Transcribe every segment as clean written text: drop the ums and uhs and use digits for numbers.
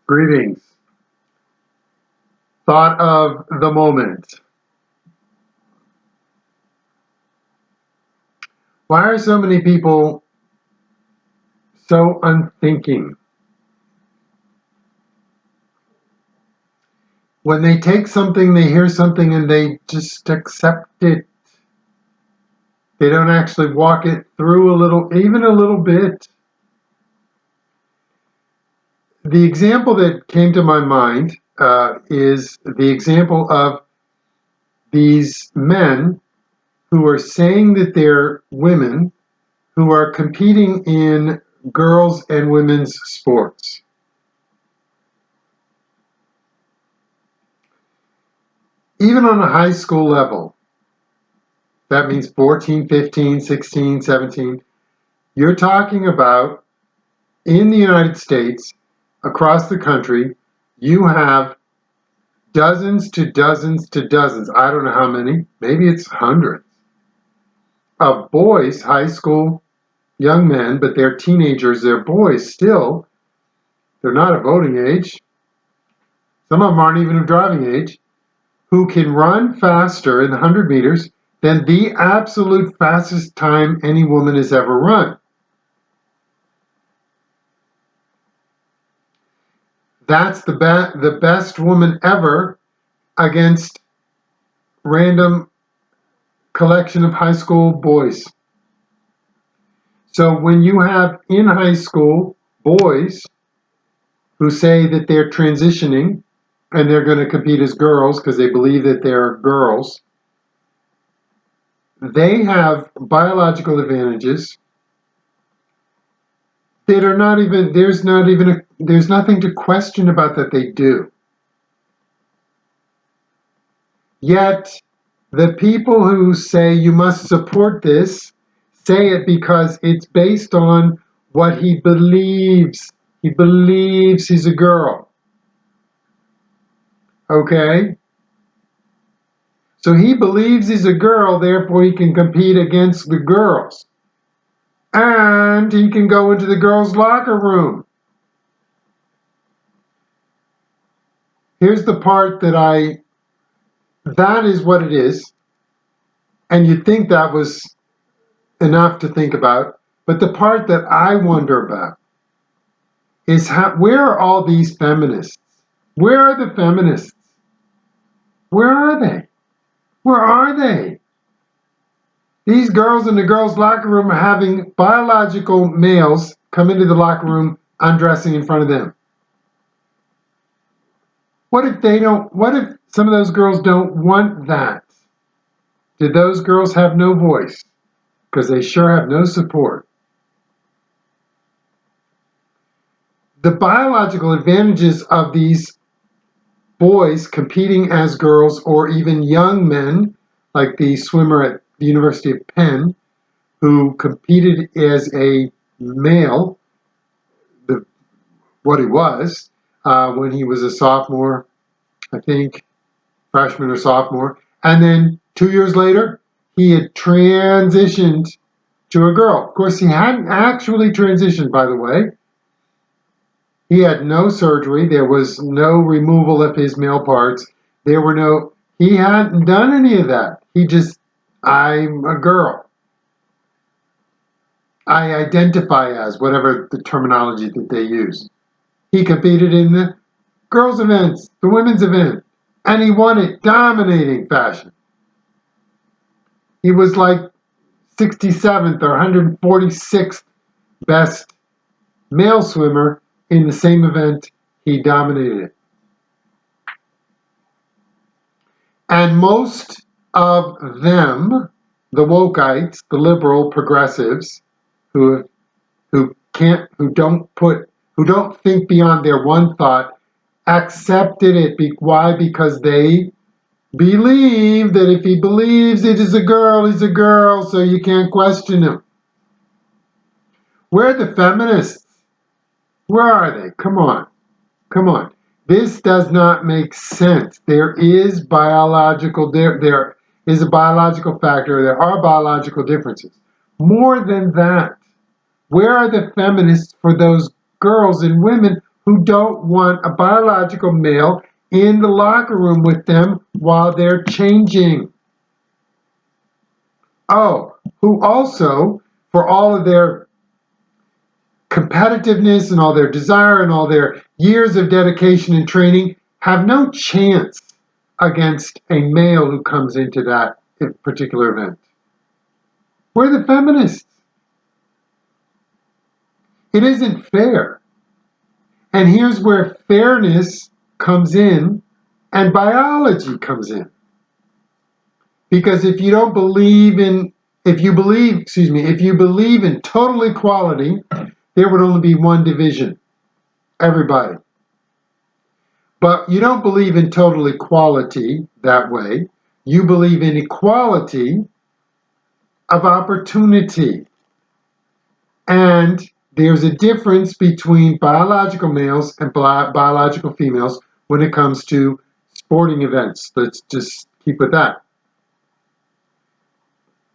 Greetings. Thought of the moment. Why are so many people so unthinking? When they take something, they hear something, and they just accept it. They don't actually walk it through even a little bit. The example that came to my mind is the example of these men who are saying that they're women who are competing in girls' and women's sports. Even on a high school level, that means 14, 15, 16, 17, you're talking about in the United States, across the country, you have dozens to dozens to dozens, I don't know how many, maybe it's hundreds, of boys, high school young men, but they're teenagers, they're boys still, they're not of voting age, some of them aren't even of driving age, who can run faster in the 100 meters than the absolute fastest time any woman has ever run. That's the best woman ever against random collection of high school boys. So when you have in high school boys who say that they're transitioning and they're going to compete as girls because they believe that they're girls, they have biological advantages that are not even, there's nothing to question about that they do. Yet the people who say you must support this say it because it's based on what he believes. He believes he's a girl. Okay? So he believes he's a girl, therefore he can compete against the girls. And he can go into the girls' locker room. Here's the part that is what it is. And you'd think that was enough to think about. But the part that I wonder about is where are all these feminists? Where are the feminists? Where are they? Where are they? These girls in the girls' locker room are having biological males come into the locker room undressing in front of them. What if some of those girls don't want that? Do those girls have no voice? Because they sure have no support. The biological advantages of these boys competing as girls or even young men, like the swimmer at the University of Penn, who competed as a male, what he was, when he was a sophomore, I think, freshman or sophomore. And then 2 years later, he had transitioned to a girl. Of course, he hadn't actually transitioned, by the way. He had no surgery. There was no removal of his male parts. He hadn't done any of that. I'm a girl. I identify as, whatever the terminology that they use. He competed in the girls' events, the women's event, and he won it, dominating fashion. He was like 67th or 146th best male swimmer in the same event. He dominated it. And most of them, the wokeites, the liberal progressives, who don't think beyond their one thought, accepted it. Why? Because they believe that if he believes it is a girl, he's a girl, so you can't question him. Where are the feminists? Where are they? Come on. This does not make sense. There is a biological factor. There are biological differences. More than that, where are the feminists for those girls and women who don't want a biological male in the locker room with them while they're changing. Oh, who also, for all of their competitiveness and all their desire and all their years of dedication and training, have no chance against a male who comes into that particular event. We're the feminists. It isn't fair. And here's where fairness comes in and biology comes in. Because if you believe in total equality, there would only be one division, everybody. But you don't believe in total equality that way. You believe in equality of opportunity. And there's a difference between biological males and biological females when it comes to sporting events. Let's just keep with that.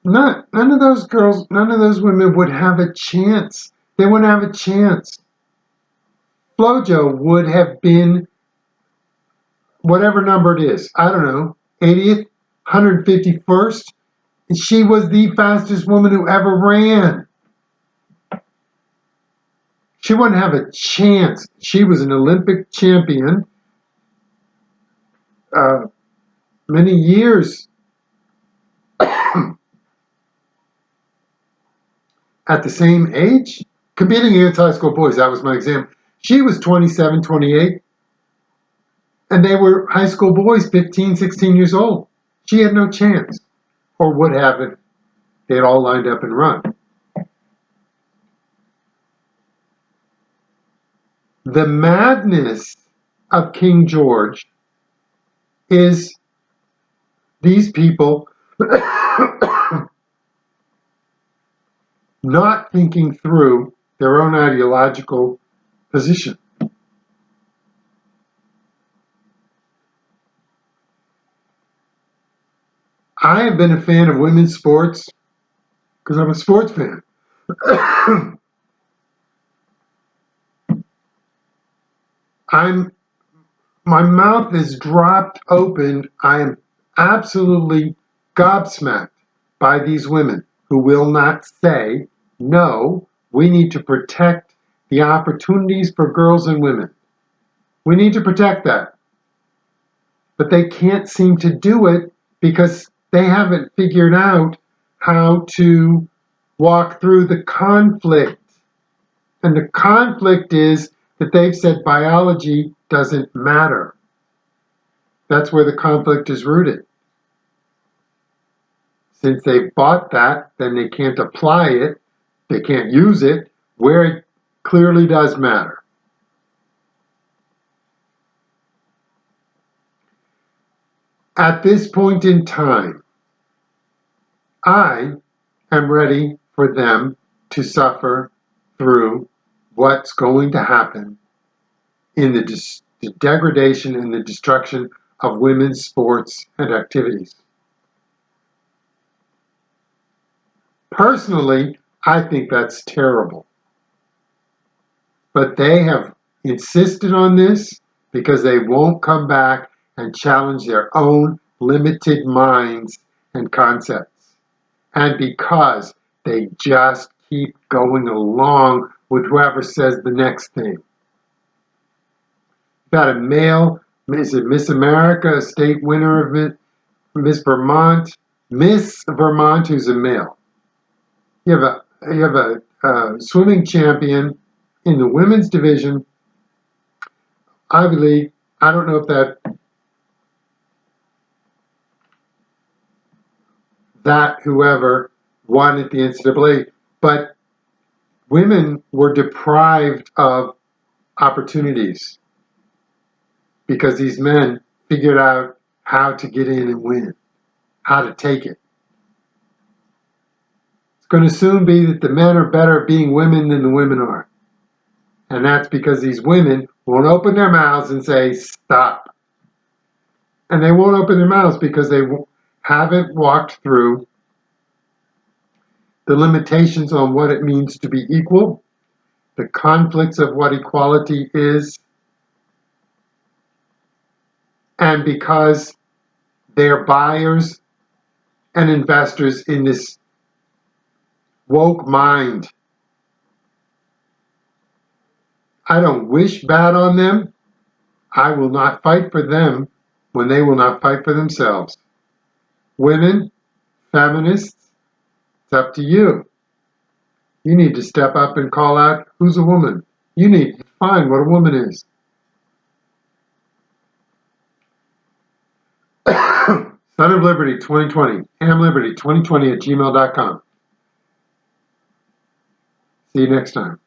None of those girls, none of those women would have a chance. They wouldn't have a chance. Flojo would have been whatever number it is. I don't know, 80th, 151st. And she was the fastest woman who ever ran. She wouldn't have a chance. She was an Olympic champion many years at the same age. Competing against high school boys, that was my example. She was 27, 28, and they were high school boys, 15, 16 years old. She had no chance, or would have if they had all lined up and run. The madness of King George is these people not thinking through their own ideological position. I have been a fan of women's sports because I'm a sports fan. My mouth is dropped open. I am absolutely gobsmacked by these women who will not say, no, we need to protect the opportunities for girls and women. We need to protect that. But they can't seem to do it because they haven't figured out how to walk through the conflict. And the conflict is that they've said biology doesn't matter. That's where the conflict is rooted. Since they've bought that, then they can't apply it, they can't use it where it clearly does matter. At this point in time, I am ready for them to suffer through what's going to happen in the degradation and the destruction of women's sports and activities. Personally, I think that's terrible. But they have insisted on this because they won't come back and challenge their own limited minds and concepts. And because they just keep going along with whoever says the next thing. You've got a male, is it Miss America, a state winner of it, Miss Vermont, who's a male. You have a swimming champion in the women's division, Ivy League. I don't know if that whoever won at the NCAA, but women were deprived of opportunities because these men figured out how to get in and win, how to take it. It's going to soon be that the men are better at being women than the women are. And that's because these women won't open their mouths and say, stop. And they won't open their mouths because they haven't walked through the limitations on what it means to be equal. the conflicts of what equality is, and because they're buyers and investors in this woke mind. I don't wish bad on them. I will not fight for them when they will not fight for themselves. Women, feminists, it's up to you. You need to step up and call out who's a woman. You need to define what a woman is. Son of Liberty 2020, hamliberty2020 at gmail.com. See you next time.